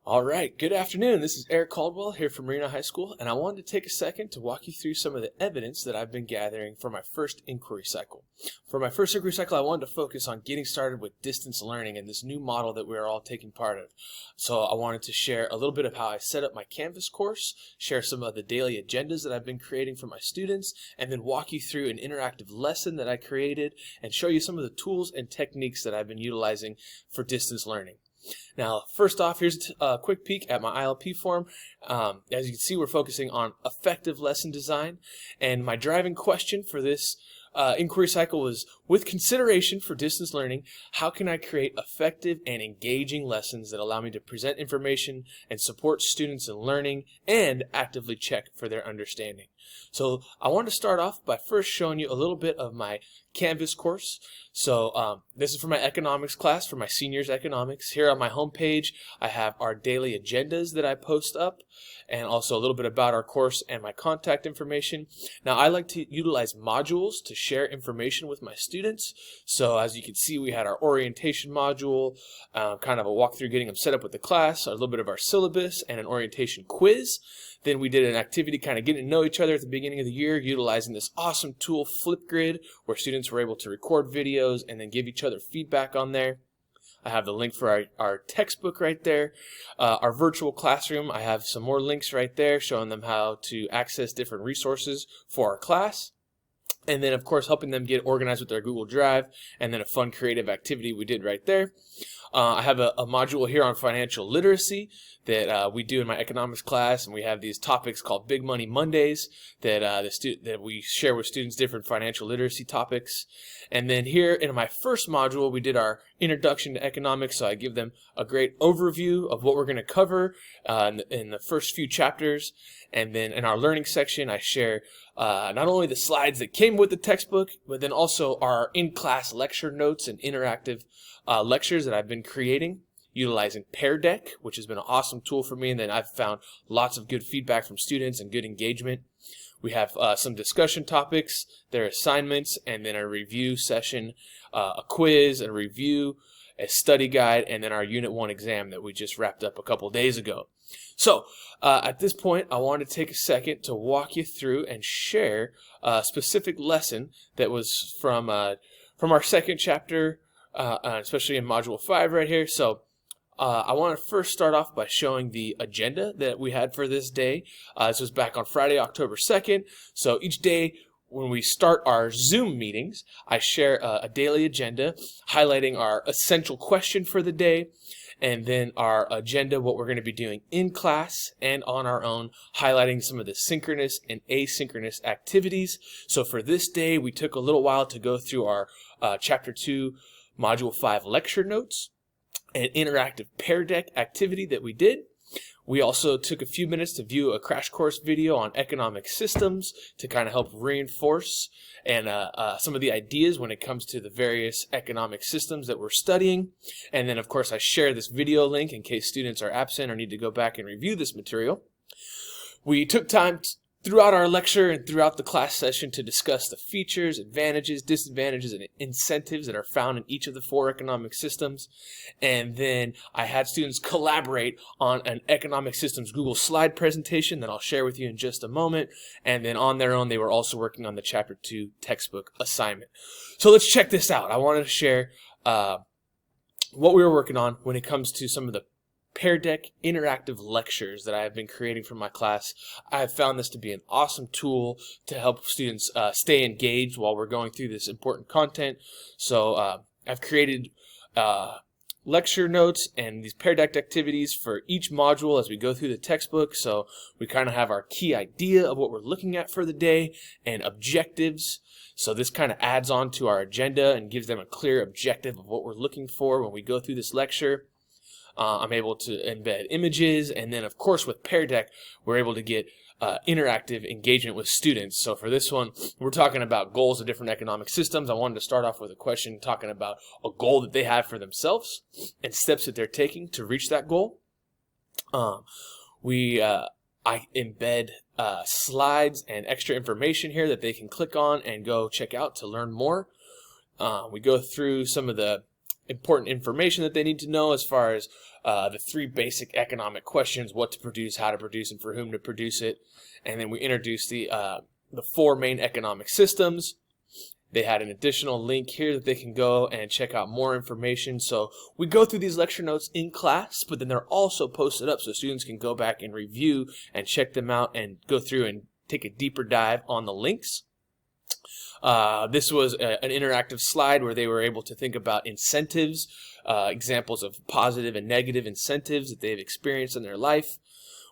All right, good afternoon. This is Eric Caldwell here from Marina High School, and I wanted to take a second to walk you through some of the evidence that I've been gathering for my first inquiry cycle. For my first inquiry cycle, I wanted to focus on getting started with distance learning and this new model that we are all taking part of. So I wanted to share a little bit of how I set up my Canvas course, share some of the daily agendas that I've been creating for my students, and then walk you through an interactive lesson that I created and show you some of the tools and techniques that I've been utilizing for distance learning. Now, first off, here's a quick peek at my ILP form. As you can see, we're focusing on effective lesson design, and my driving question for this inquiry cycle was, with consideration for distance learning, how can I create effective and engaging lessons that allow me to present information and support students in learning and actively check for their understanding? So I want to start off by first showing you a little bit of my Canvas course. So this is for my economics class, for my seniors economics. Here on my homepage, I have our daily agendas that I post up, and also a little bit about our course and my contact information. Now, I like to utilize modules to share information with my students. So as you can see, we had our orientation module, kind of a walkthrough getting them set up with the class, a little bit of our syllabus, and an orientation quiz. Then we did an activity kind of getting to know each other at the beginning of the year, utilizing this awesome tool, Flipgrid, where students were able to record videos and then give each other feedback on there. I have the link for our textbook right there. Our virtual classroom, I have some more links right there showing them how to access different resources for our class. And then, of course, helping them get organized with their Google Drive, and then a fun creative activity we did right there. I have a module here on financial literacy that we do in my economics class, and we have these topics called Big Money Mondays that that we share with students, different financial literacy topics. And then here in my first module, we did our introduction to economics, so I give them a great overview of what we're going to cover in the first few chapters. And then in our learning section, I share not only the slides that came with the textbook, but then also our in-class lecture notes and interactive lectures that I've been creating, utilizing Pear Deck, which has been an awesome tool for me, and then I've found lots of good feedback from students and good engagement. We have some discussion topics, their assignments, and then a review session, a quiz, a review, a study guide, and then our Unit 1 exam that we just wrapped up a couple days ago. So at this point, I want to take a second to walk you through and share a specific lesson that was from our second chapter, especially in Module 5 right here. So I want to first start off by showing the agenda that we had for this day. This was back on Friday, October 2nd. So each day when we start our Zoom meetings, I share a daily agenda highlighting our essential question for the day, and then our agenda, what we're going to be doing in class and on our own, highlighting some of the synchronous and asynchronous activities. So for this day, we took a little while to go through our Chapter 2, Module 5 lecture notes, an interactive Pear Deck activity that we did. We also took a few minutes to view a crash course video on economic systems to kind of help reinforce and some of the ideas when it comes to the various economic systems that we're studying. And then, of course, I share this video link in case students are absent or need to go back and review this material. We took time throughout our lecture and throughout the class session to discuss the features, advantages, disadvantages, and incentives that are found in each of the 4 economic systems. And then I had students collaborate on an economic systems Google slide presentation that I'll share with you in just a moment. And then on their own, they were also working on the Chapter 2 textbook assignment. So let's check this out. I wanted to share what we were working on when it comes to some of the Pear Deck interactive lectures that I have been creating for my class. I have found this to be an awesome tool to help students stay engaged while we're going through this important content. So I've created lecture notes and these Pear Deck activities for each module as we go through the textbook. So we kind of have our key idea of what we're looking at for the day and objectives. So this kind of adds on to our agenda and gives them a clear objective of what we're looking for when we go through this lecture. I'm able to embed images, and then of course with Pear Deck we're able to get interactive engagement with students. So for this one, we're talking about goals of different economic systems. I wanted to start off with a question talking about a goal that they have for themselves and steps that they're taking to reach that goal. I embed slides and extra information here that they can click on and go check out to learn more. We go through some of the important information that they need to know as far as the 3 basic economic questions: what to produce, how to produce, and for whom to produce it. And then we introduced the 4 main economic systems. They had an additional link here that they can go and check out more information. So we go through these lecture notes in class, but then they're also posted up so students can go back and review and check them out and go through and take a deeper dive on the links. This was an interactive slide where they were able to think about incentives, examples of positive and negative incentives that they've experienced in their life.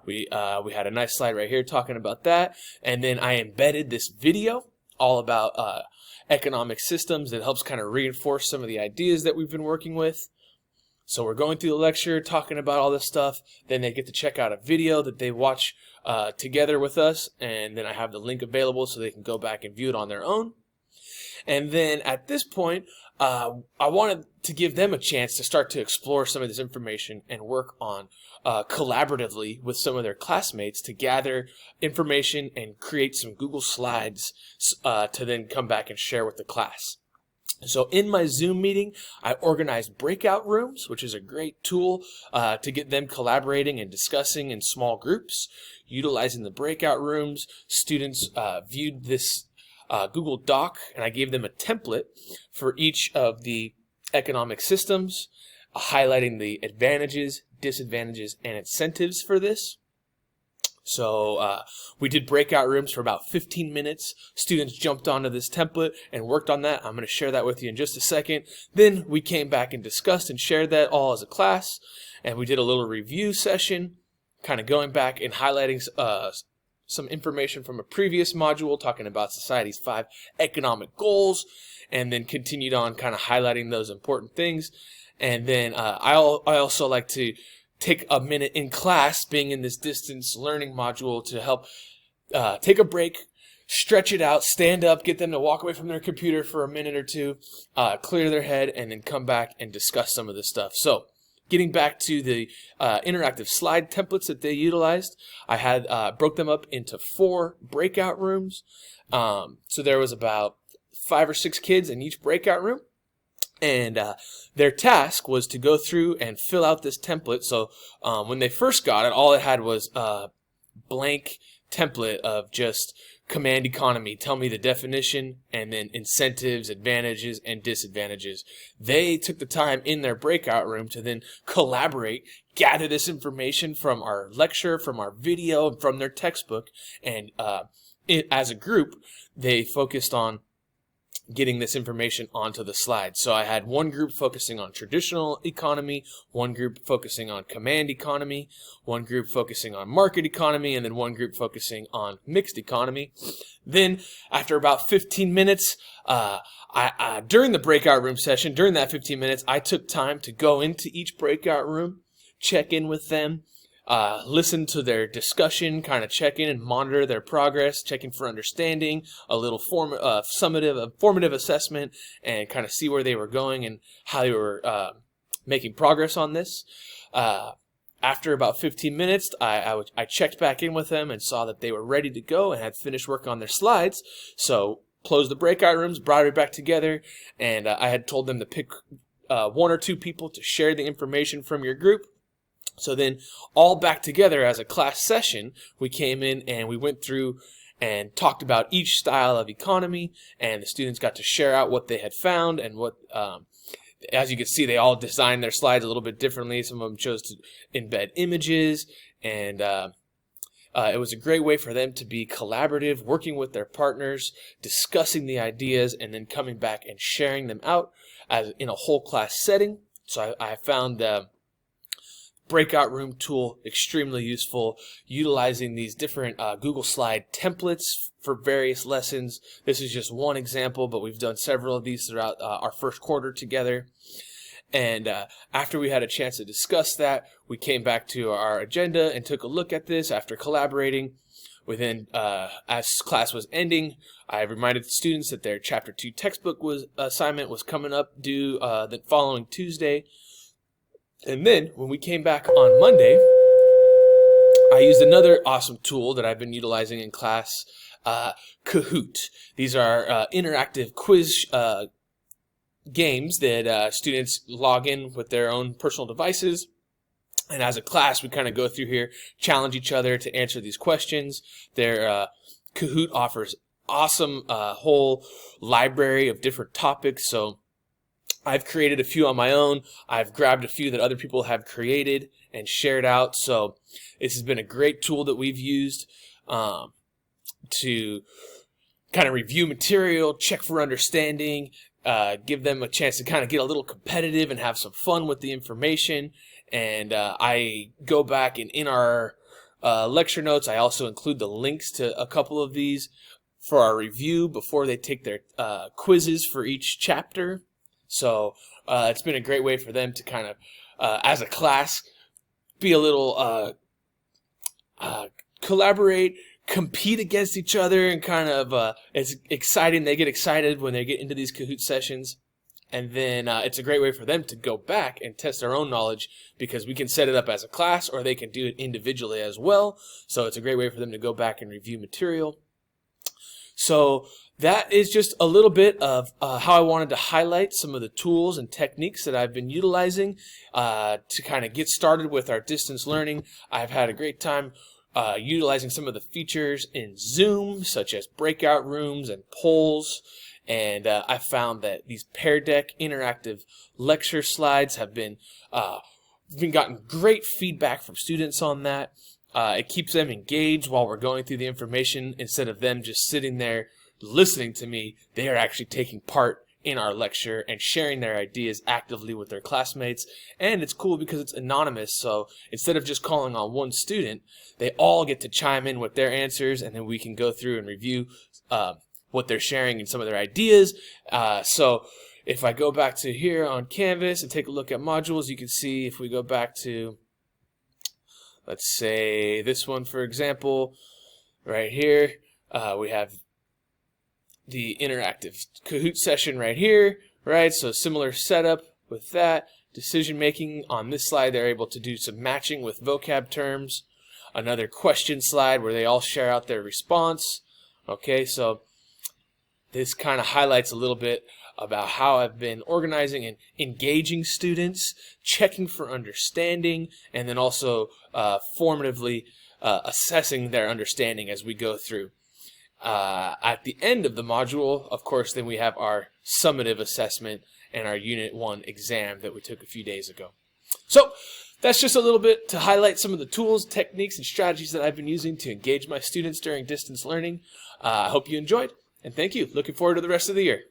We had a nice slide right here talking about that. And then I embedded this video all about economic systems that helps kind of reinforce some of the ideas that we've been working with. So we're going through the lecture, talking about all this stuff. Then they get to check out a video that they watch together with us. And then I have the link available so they can go back and view it on their own. And then at this point, I wanted to give them a chance to start to explore some of this information and work on collaboratively with some of their classmates to gather information and create some Google Slides to then come back and share with the class. So in my Zoom meeting, I organized breakout rooms, which is a great tool to get them collaborating and discussing in small groups. Utilizing the breakout rooms, students viewed this Google Doc, and I gave them a template for each of the economic systems, highlighting the advantages, disadvantages, and incentives for this. So we did breakout rooms for about 15 minutes. Students jumped onto this template and worked on that. I'm going to share that with you in just a second. Then we came back and discussed and shared that all as a class, and we did a little review session, kind of going back and highlighting some information from a previous module talking about society's 5 economic goals, and then continued on kind of highlighting those important things. And then I also like to take a minute in class, being in this distance learning module, to help take a break, stretch it out, stand up, get them to walk away from their computer for a minute or two, clear their head, and then come back and discuss some of this stuff. So getting back to the interactive slide templates that they utilized, I had broke them up into 4 breakout rooms. So there was about 5 or 6 kids in each breakout room. And their task was to go through and fill out this template. So when they first got it, all it had was a blank template of just command economy, tell me the definition, and then incentives, advantages, and disadvantages. They took the time in their breakout room to then collaborate, gather this information from our lecture, from our video, and from their textbook. And as a group, they focused on getting this information onto the slide. So I had one group focusing on traditional economy, one group focusing on command economy, one group focusing on market economy, and then one group focusing on mixed economy. Then after about 15 minutes, during the breakout room session, during that 15 minutes, I took time to go into each breakout room, check in with them, listen to their discussion, kind of check in and monitor their progress, checking for understanding, a little formative assessment, and kind of see where they were going and how they were making progress on this. After about 15 minutes, I checked back in with them and saw that they were ready to go and had finished work on their slides. So closed the breakout rooms, brought it back together, and I had told them to pick 1 or 2 people to share the information from your group. So then all back together as a class session, we came in and we went through and talked about each style of economy, and the students got to share out what they had found and what, as you can see, they all designed their slides a little bit differently. Some of them chose to embed images, and it was a great way for them to be collaborative, working with their partners, discussing the ideas, and then coming back and sharing them out as in a whole class setting. So I found the breakout room tool extremely useful, utilizing these different Google Slide templates for various lessons. This is just one example, but we've done several of these throughout our first quarter together. And after we had a chance to discuss that, we came back to our agenda and took a look at this after collaborating. Within, as class was ending, I reminded the students that their Chapter 2 textbook assignment was coming up due the following Tuesday. And then, when we came back on Monday, I used another awesome tool that I've been utilizing in class, Kahoot. These are interactive quiz games that students log in with their own personal devices, And as a class, we kind of go through here, challenge each other to answer these questions. Their Kahoot offers awesome whole library of different topics. So I've created a few on my own. I've grabbed a few that other people have created and shared out. So this has been a great tool that we've used to kind of review material, check for understanding, give them a chance to kind of get a little competitive and have some fun with the information. And I go back and in our lecture notes, I also include the links to a couple of these for our review before they take their quizzes for each chapter. So it's been a great way for them to kind of, as a class, be a little collaborate, compete against each other, and kind of it's exciting. They get excited when they get into these Kahoot sessions. And then it's a great way for them to go back and test their own knowledge, because we can set it up as a class or they can do it individually as well. So it's a great way for them to go back and review material. So that is just a little bit of how I wanted to highlight some of the tools and techniques that I've been utilizing to kind of get started with our distance learning. I've had a great time utilizing some of the features in Zoom, such as breakout rooms and polls. And I found that these Pear Deck interactive lecture slides have been gotten great feedback from students on that. It keeps them engaged while we're going through the information. Instead of them just sitting there listening to me, they are actually taking part in our lecture and sharing their ideas actively with their classmates. And it's cool because it's anonymous, so instead of just calling on one student, they all get to chime in with their answers, and then we can go through and review what they're sharing and some of their ideas. So if I go back to here on Canvas and take a look at modules, you can see if we go back to, let's say this one for example, right here, we have the interactive Kahoot session right here, right? So similar setup with that. Decision making on this slide, they're able to do some matching with vocab terms. Another question slide where they all share out their response. Okay, so this kind of highlights a little bit about how I've been organizing and engaging students, checking for understanding, and then also formatively assessing their understanding as we go through. At the end of the module, of course, then we have our summative assessment and our Unit 1 exam that we took a few days ago. So that's just a little bit to highlight some of the tools, techniques, and strategies that I've been using to engage my students during distance learning. I hope you enjoyed. And thank you. Looking forward to the rest of the year.